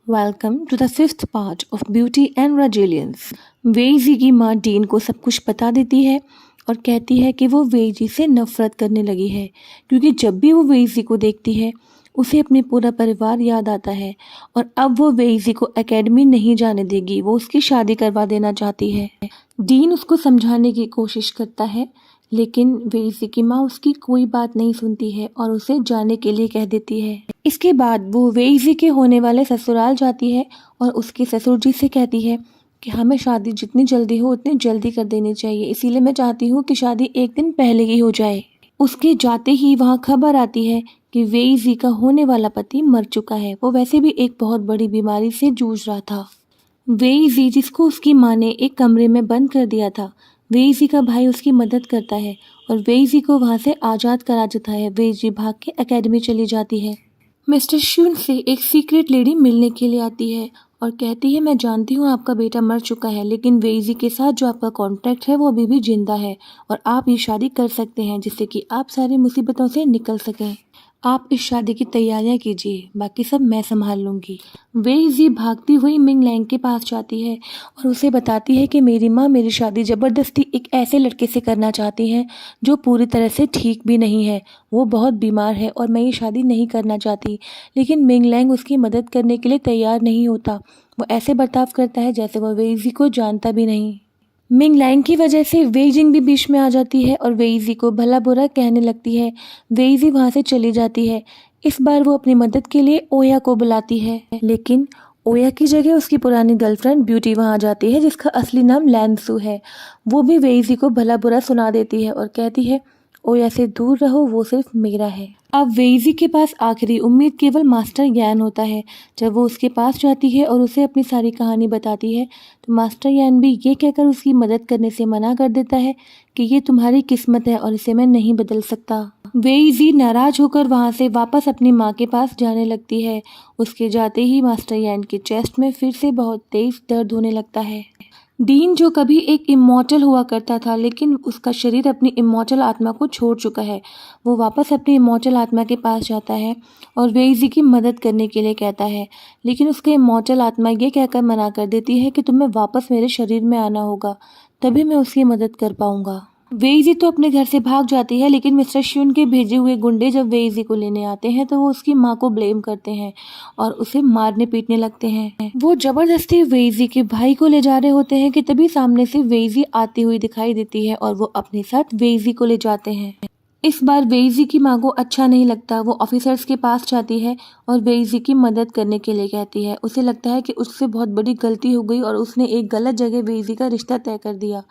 Welcome to the fifth part of Beauty and Resilience. वेइजी की माँ dean को सब कुछ बता देती है और कहती है कि वो वेइजी से नफरत करने लगी है क्योंकि जब भी वो वेइजी को देखती है उसे अपने पूरा परिवार याद आता है और अब वो वेइजी को एकेडमी नहीं जाने देगी। वो उसकी शादी करवा देना चाहती है। डीन उसको समझाने की कोशिश करता है लेकिन वेइजी की माँ उसकी कोई बात नहीं सुनती है और उसे जाने के लिए कह देती है। इसके बाद वो वेइजी के होने वाले ससुराल जाती है और उसके ससुर जी से कहती है कि हमें शादी जितनी जल्दी हो उतनी जल्दी कर देनी चाहिए, इसीलिए मैं चाहती हूँ कि शादी एक दिन पहले ही हो जाए। उसके जाते ही वहाँ खबर आती है कि वेइजी का होने वाला पति मर चुका है। वो वैसे भी एक बहुत बड़ी बीमारी से जूझ रहा था। वेइजी जिसको उसकी माँ ने एक कमरे में बंद कर दिया था, वेइजी का भाई उसकी मदद करता है और वेइजी को वहाँ से आज़ाद करा देता है। वेइजी भाग के एकेडमी चली जाती है। मिस्टर शून से एक सीक्रेट लेडी मिलने के लिए आती है और कहती है मैं जानती हूँ आपका बेटा मर चुका है लेकिन वेइजी के साथ जो आपका कॉन्ट्रैक्ट है वो अभी भी जिंदा है और आप ये शादी कर सकते हैं जिससे कि आप सारी मुसीबतों से निकल सकें। आप इस शादी की तैयारियां कीजिए, बाकी सब मैं संभाल लूंगी। वेइजी भागती हुई मिंग लैंग के पास जाती है और उसे बताती है कि मेरी माँ मेरी शादी ज़बरदस्ती एक ऐसे लड़के से करना चाहती हैं जो पूरी तरह से ठीक भी नहीं है। वो बहुत बीमार है और मैं ये शादी नहीं करना चाहती। लेकिन मिंग लैंग उसकी मदद करने के लिए तैयार नहीं होता। वो ऐसे बर्ताव करता है जैसे वो वेइजी को जानता भी नहीं। मिंग लैंग की वजह से वेइजिंग भी बीच में आ जाती है और वेइजी को भला बुरा कहने लगती है। वेइजी वहाँ से चली जाती है। इस बार वो अपनी मदद के लिए ओया को बुलाती है लेकिन ओया की जगह उसकी पुरानी गर्लफ्रेंड ब्यूटी वहाँ जाती है जिसका असली नाम लैंसू है। वो भी वेइजी को भला बुरा सुना देती है और कहती है ओया से दूर रहो, वो सिर्फ मेरा है। अब वेइजी के पास आखिरी उम्मीद केवल मास्टर यान होता है। जब वो उसके पास जाती है और उसे अपनी सारी कहानी बताती है तो मास्टर यान भी ये कहकर उसकी मदद करने से मना कर देता है कि ये तुम्हारी किस्मत है और इसे मैं नहीं बदल सकता। वेइजी नाराज होकर वहाँ से वापस अपनी माँ के पास जाने लगती है। उसके जाते ही मास्टर यान के चेस्ट में फिर से बहुत तेज दर्द होने लगता है। डीन जो कभी एक इमॉर्टल हुआ करता था लेकिन उसका शरीर अपनी इमॉर्टल आत्मा को छोड़ चुका है, वो वापस अपनी इमॉर्टल आत्मा के पास जाता है और वेइजी की मदद करने के लिए कहता है। लेकिन उसकी इमॉर्टल आत्मा ये कहकर मना कर देती है कि तुम्हें वापस मेरे शरीर में आना होगा, तभी मैं उसकी मदद कर पाऊंगा। वेइजी तो अपने घर से भाग जाती है लेकिन मिस्टर श्यून के भेजे हुए गुंडे जब वेइजी को लेने आते हैं तो वो उसकी माँ को ब्लेम करते हैं और उसे मारने पीटने लगते हैं। वो जबरदस्ती वेइजी के भाई को ले जा रहे होते हैं कि तभी सामने से वेइजी आती हुई दिखाई देती है और वो अपने साथ वेइजी को ले जाते हैं। इस बार वेइजी की माँ को अच्छा नहीं लगता। वो ऑफिसर्स के पास जाती है और वेइजी की मदद करने के लिए कहती है। उसे लगता है कि उससे बहुत बड़ी गलती हो गई और उसने एक गलत जगह वेइजी का रिश्ता तय कर दिया,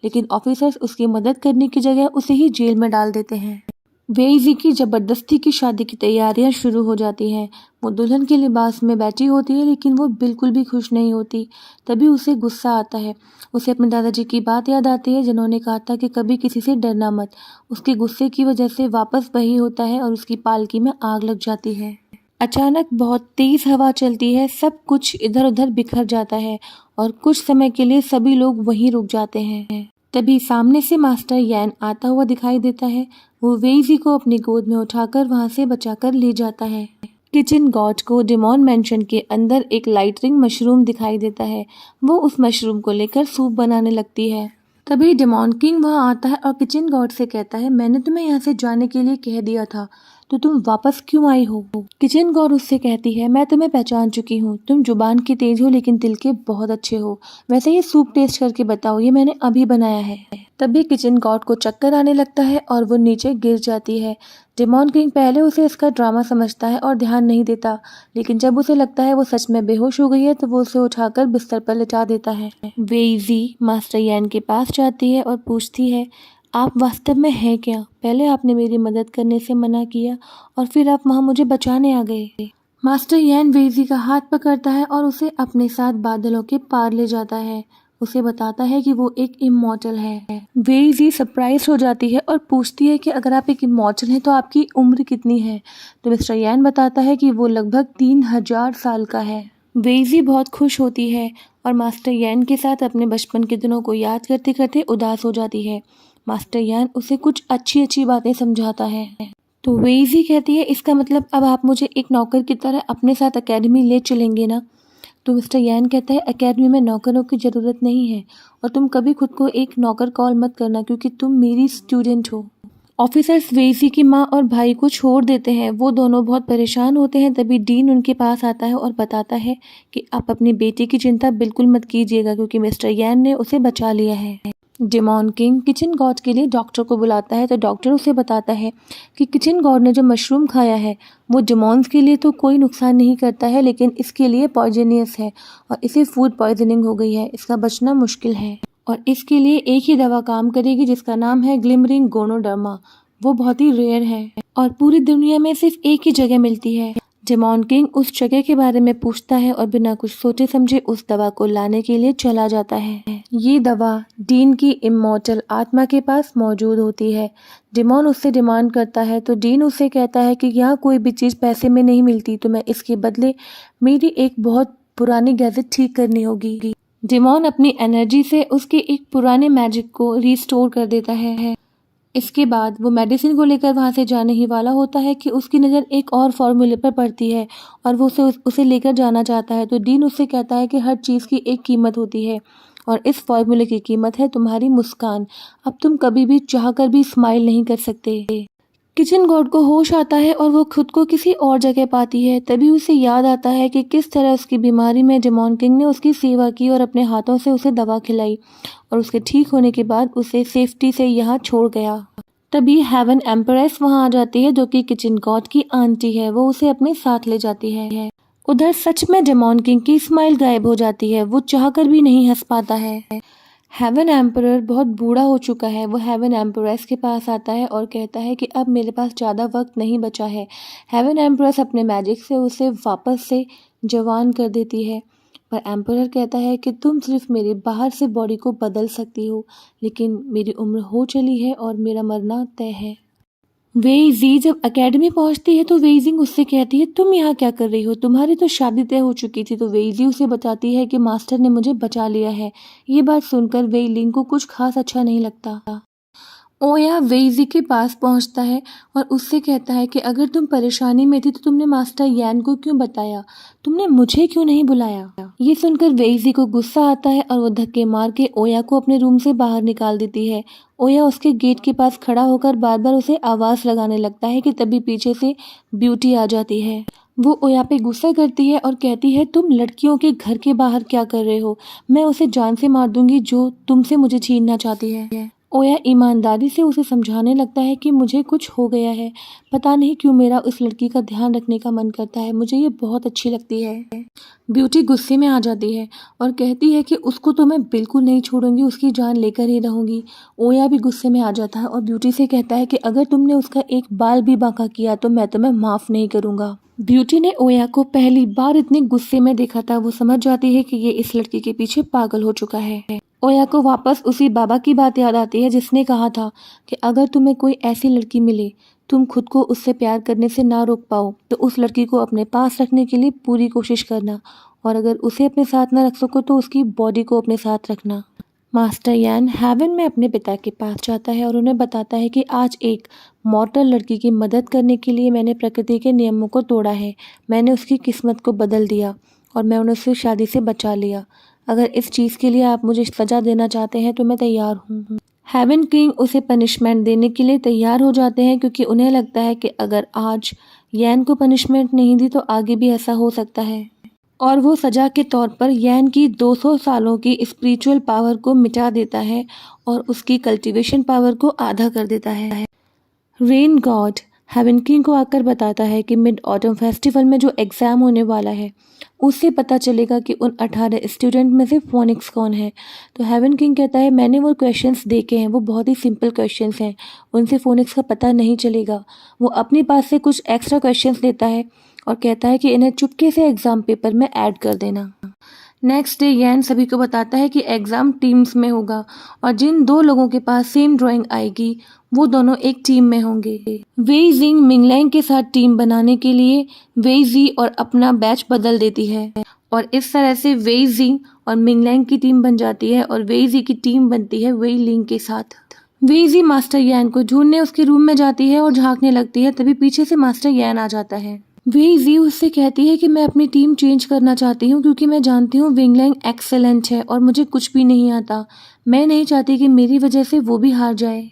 लेकिन ऑफिसर्स उसकी मदद करने की जगह उसे ही जेल में डाल देते हैं। वेइजी की जबरदस्ती की शादी की तैयारियां शुरू हो जाती हैं। वो दुल्हन के लिबास में बैठी होती है लेकिन वो बिल्कुल भी खुश नहीं होती। तभी उसे गुस्सा आता है। उसे अपने दादाजी की बात याद आती है जिन्होंने कहा था कि कभी किसी से डरना मत। उसके गुस्से की वजह से वापस वही होता है और उसकी पालकी में आग लग जाती है। अचानक बहुत तेज हवा चलती है, सब कुछ इधर उधर बिखर जाता है और कुछ समय के लिए सभी लोग वहीं रुक जाते हैं। तभी सामने से मास्टर यान आता हुआ दिखाई देता है। वो वेइजी को अपनी गोद में उठाकर वहां से बचाकर ले जाता है। किचन गॉड को डिमॉन मैंशन के अंदर एक लाइटरिंग मशरूम दिखाई देता है। वो उस मशरूम को लेकर सूप बनाने लगती है। तभी डिमॉन किंग वहां आता है और किचन गॉड से कहता है मैंने तुम्हें यहाँ से जाने के लिए कह दिया था, तो तुम वापस क्यों आई हो? किचन गॉड उससे कहती है मैं तुम्हें पहचान चुकी हूँ, तुम जुबान की तेज हो लेकिन दिल के बहुत अच्छे हो। वैसे ये सूप टेस्ट करके बताओ, ये मैंने अभी बनाया है। तभी किचन गॉड को चक्कर आने लगता है और वो नीचे गिर जाती है। डिमॉन किंग पहले उसे इसका ड्रामा समझता है और ध्यान नहीं देता, लेकिन जब उसे लगता है वो सच में बेहोश हो गई है तो वो उसे उठाकर बिस्तर पर लिटा देता है। वेइजी मास्टर यान के पास जाती है और पूछती है आप वास्तव में हैं क्या? पहले आपने मेरी मदद करने से मना किया और फिर आप वहाँ मुझे बचाने आ गए। मास्टर यान वेइजी का हाथ पकड़ता है और उसे अपने साथ बादलों के पार ले जाता है। उसे बताता है कि वो एक इमॉर्टल है। वेइजी सरप्राइज हो जाती है और पूछती है कि अगर आप एक इमॉर्टल हैं तो आपकी उम्र कितनी है? तो मिस्टर यान बताता है कि वो लगभग 3000 साल का है। वेइजी बहुत खुश होती है और मास्टर यान के साथ अपने बचपन के दिनों को याद करते करते उदास हो जाती है। मास्टर यान उसे कुछ अच्छी अच्छी बातें समझाता है। तो वेइजी कहती है इसका मतलब अब आप मुझे एक नौकर की तरह अपने साथ एकेडमी ले चलेंगे ना? तो मिस्टर यान कहता है एकेडमी में नौकरों की ज़रूरत नहीं है और तुम कभी खुद को एक नौकर कॉल मत करना क्योंकि तुम मेरी स्टूडेंट हो। ऑफिसर्स वेइजी की माँ और भाई को छोड़ देते हैं। वो दोनों बहुत परेशान होते हैं। तभी डीन उनके पास आता है और बताता है कि आप अपनी बेटी की चिंता बिल्कुल मत कीजिएगा क्योंकि मिस्टर यान ने उसे बचा लिया है। डेमॉन किंग किचन गॉड के लिए डॉक्टर को बुलाता है तो डॉक्टर उसे बताता है कि किचन गॉड ने जो मशरूम खाया है वो डेमॉन्स के लिए तो कोई नुकसान नहीं करता है, लेकिन इसके लिए पॉइजनियस है और इसे फूड पॉइजनिंग हो गई है। इसका बचना मुश्किल है और इसके लिए एक ही दवा काम करेगी जिसका नाम है ग्लिमरिंग गोनोडर्मा। वो बहुत ही रेयर है और पूरी दुनिया में सिर्फ एक ही जगह मिलती है। डेमॉन किंग उस जगह के बारे में पूछता है और बिना कुछ सोचे समझे उस दवा को लाने के लिए चला जाता है। ये दवा डीन की इमॉर्टल आत्मा के पास मौजूद होती है। डेमॉन उससे डिमांड करता है तो डीन उससे कहता है कि यहाँ कोई भी चीज़ पैसे में नहीं मिलती, तो मैं इसके बदले मेरी एक बहुत पुरानी गैजेट ठीक करनी होगी। डेमॉन अपनी एनर्जी से उसके एक पुराने मैजिक को रिस्टोर कर देता है। इसके बाद वो मेडिसिन को लेकर वहाँ से जाने ही वाला होता है कि उसकी नज़र एक और फार्मूले पर पड़ती है और वो उसे लेकर जाना चाहता है। तो डीन उससे कहता है कि हर चीज़ की एक कीमत होती है और इस फार्मूले की कीमत है तुम्हारी मुस्कान। अब तुम कभी भी चाहकर भी स्माइल नहीं कर सकते। किचन गॉड को होश आता है और वो खुद को किसी और जगह पाती है। तभी उसे याद आता है कि किस तरह उसकी बीमारी में डेमॉन किंग ने उसकी सेवा की और अपने हाथों से उसे दवा खिलाई और उसके ठीक होने के बाद उसे सेफ्टी से यहाँ छोड़ गया। तभी हेवन एम्परेस वहाँ आ जाती है जो कि किचन गॉड की आंटी है। वो उसे अपने साथ ले जाती है। उधर सच में डेमॉन किंग की स्माइल गायब हो जाती है। वो चाहकर भी नहीं हंस पाता है। हेवन एम्परर बहुत बूढ़ा हो चुका है। वो हेवन एम्परेस के पास आता है और कहता है कि अब मेरे पास ज़्यादा वक्त नहीं बचा है। हेवन एम्परेस अपने मैजिक से उसे वापस से जवान कर देती है, पर एम्परर कहता है कि तुम सिर्फ मेरे बाहर से बॉडी को बदल सकती हो, लेकिन मेरी उम्र हो चली है और मेरा मरना तय है। वेइजी जब एकेडमी पहुंचती है तो वेइजिंग उससे कहती है तुम यहाँ क्या कर रही हो, तुम्हारी तो शादी तय हो चुकी थी। तो वेइजी उसे बताती है कि मास्टर ने मुझे बचा लिया है। ये बात सुनकर वेइलिंग को कुछ खास अच्छा नहीं लगता। ओया वेइजी के पास पहुंचता है और उससे कहता है कि अगर तुम परेशानी में थी तो तुमने मास्टर यान को क्यों बताया, तुमने मुझे क्यों नहीं बुलाया। ये सुनकर वेइजी को गुस्सा आता है और वो धक्के मार के ओया को अपने रूम से बाहर निकाल देती है। ओया उसके गेट के पास खड़ा होकर बार बार उसे आवाज़ लगाने लगता है कि तभी पीछे से ब्यूटी आ जाती है। वो ओया पे गुस्सा करती है और कहती है तुम लड़कियों के घर के बाहर क्या कर रहे हो, मैं उसे जान से मार दूंगी जो तुमसे मुझे छीनना चाहती है। ओया ईमानदारी से उसे समझाने लगता है कि मुझे कुछ हो गया है, पता नहीं क्यों मेरा उस लड़की का ध्यान रखने का मन करता है, मुझे ये बहुत अच्छी लगती है। ब्यूटी गुस्से में आ जाती है और कहती है कि उसको तो मैं बिल्कुल नहीं छोड़ूंगी, उसकी जान लेकर ही रहूंगी। ओया भी गुस्से में आ जाता है और ब्यूटी से कहता है कि अगर तुमने उसका एक बाल भी बांका किया तो मैं तुम्हें माफ़ नहीं करूँगा। ब्यूटी ने ओया को पहली बार इतने गुस्से में देखा था। वो समझ जाती है कि ये इस लड़की के पीछे पागल हो चुका है। ओया को वापस उसी बाबा की बात याद आती है जिसने कहा था कि अगर तुम्हें कोई ऐसी लड़की मिले तुम खुद को उससे प्यार करने से ना रोक पाओ तो उस लड़की को अपने पास रखने के लिए पूरी कोशिश करना, और अगर उसे अपने साथ ना रख सको तो उसकी बॉडी को अपने साथ रखना। मास्टर यान हेवन में अपने पिता के पास जाता है और उन्हें बताता है कि आज एक मॉर्टल लड़की की मदद करने के लिए मैंने प्रकृति के नियमों को तोड़ा है, मैंने उसकी किस्मत को बदल दिया और मैं उन्हें उसकी शादी से बचा लिया। अगर इस चीज़ के लिए आप मुझे सज़ा देना चाहते हैं तो मैं तैयार हूँ। हेवन किंग उसे पनिशमेंट देने के लिए तैयार हो जाते हैं क्योंकि उन्हें लगता है कि अगर आज यैन को पनिशमेंट नहीं दी तो आगे भी ऐसा हो सकता है, और वो सज़ा के तौर पर यैन की 200 सालों की स्पिरिचुअल पावर को मिटा देता है और उसकी कल्टीवेशन पावर को आधा कर देता है। रेन गॉड हेवन किंग को आकर बताता है कि मिड ऑटम फेस्टिवल में जो एग्ज़ाम होने वाला है उससे पता चलेगा कि उन 18 स्टूडेंट में से फोनिक्स कौन है। तो हेवन किंग कहता है मैंने वो क्वेश्चंस देखे हैं, वो बहुत ही सिंपल क्वेश्चंस हैं, उनसे फोनिक्स का पता नहीं चलेगा। वो अपने पास से कुछ एक्स्ट्रा क्वेश्चंस लेता है और कहता है कि इन्हें चुपके से एग्ज़ाम पेपर में ऐड कर देना। नेक्स्ट डे यैन सभी को बताता है कि एग्ज़ाम टीम्स में होगा और जिन दो लोगों के पास सेम ड्राइंग आएगी वो दोनों एक टीम में होंगे। वेइजिंग मिंगलैंग के साथ टीम बनाने के लिए वेइजी और अपना बैच बदल देती है और इस तरह से वेइजिंग और मिंगलैंग की टीम बन जाती है और वेइजी की टीम बनती है वेइलिंग के साथ। वेइजी मास्टर यैन को ढूंढने उसके रूम में जाती है और झांकने लगती है। तभी पीछे से मास्टर यैन आ जाता है। वेई जी उससे कहती है कि मैं अपनी टीम चेंज करना चाहती हूँ क्योंकि मैं जानती हूँ विंगलैंग एक्सेलेंट है और मुझे कुछ भी नहीं आता। मैं नहीं चाहती कि मेरी वजह से वो भी हार जाए।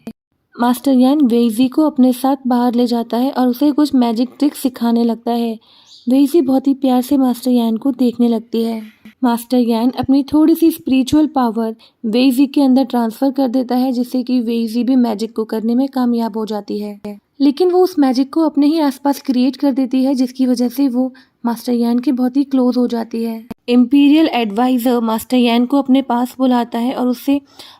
मास्टर यान वेईजी को अपने साथ बाहर ले जाता है और उसे कुछ मैजिक ट्रिक सिखाने लगता है। वेईजी बहुत ही प्यार से मास्टर यान को देखने लगती है। मास्टर यान अपनी थोड़ी सी स्पिरिचुअल पावर वेईजी के अंदर ट्रांसफर कर देता है जिससे कि वेईजी भी मैजिक को करने में कामयाब हो जाती है। लेकिन वो उस मैजिक को अपने ही आसपास क्रिएट कर देती है जिसकी वजह से वो मास्टर यान के बहुत ही क्लोज हो जाती है। इम्पीरियल एडवाइज़र मास्टर यान को अपने पास बुलाता है और उससे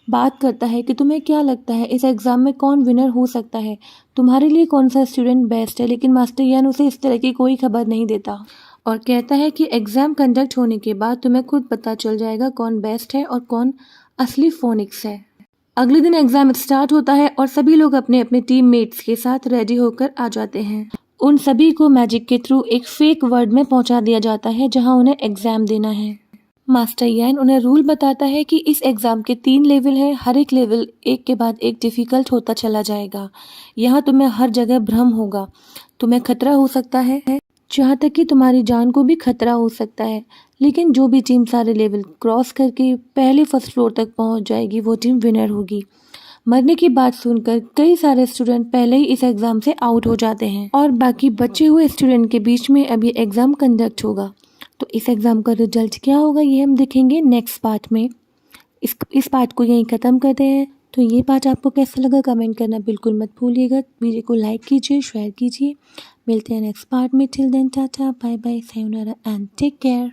बात करता है कि तुम्हें क्या लगता है इस एग्ज़ाम में कौन विनर हो सकता है, तुम्हारे लिए कौन सा स्टूडेंट बेस्ट है। लेकिन मास्टर यान उसे इस तरह की कोई खबर नहीं देता और कहता है कि एग्ज़ाम कंडक्ट होने के बाद तुम्हें खुद पता चल जाएगा कौन बेस्ट है और कौन असली फोनिक्स है। अगले दिन एग्ज़ाम स्टार्ट होता है और सभी लोग अपने अपने टीम मेट्स के साथ रेडी होकर आ जाते हैं। उन सभी को मैजिक के थ्रू एक फेक वर्ल्ड में पहुंचा दिया जाता है जहां उन्हें एग्ज़ाम देना है। मास्टर यान उन्हें रूल बताता है कि इस एग्ज़ाम के 3 लेवल हैं, हर एक लेवल एक के बाद एक डिफ़िकल्ट होता चला जाएगा। यहाँ तुम्हें हर जगह भ्रम होगा, तुम्हें खतरा हो सकता है, जहाँ तक कि तुम्हारी जान को भी खतरा हो सकता है। लेकिन जो भी टीम सारे लेवल क्रॉस करके पहले फर्स्ट फ्लोर तक पहुँच जाएगी वो टीम विनर होगी। मरने की बात सुनकर कई सारे स्टूडेंट पहले ही इस एग्ज़ाम से आउट हो जाते हैं और बाकी बचे हुए स्टूडेंट के बीच में अभी एग्ज़ाम कंडक्ट होगा। तो इस एग्ज़ाम का रिजल्ट क्या होगा ये हम देखेंगे नेक्स्ट पार्ट में। इस पार्ट को यहीं ख़त्म करते हैं। तो ये पार्ट आपको कैसा लगा कमेंट करना बिल्कुल मत भूलिएगा। वीडियो को लाइक कीजिए, शेयर कीजिए। मिलते हैं नेक्स्ट पार्ट में। Till then ta ta bye bye, sayonara and take care.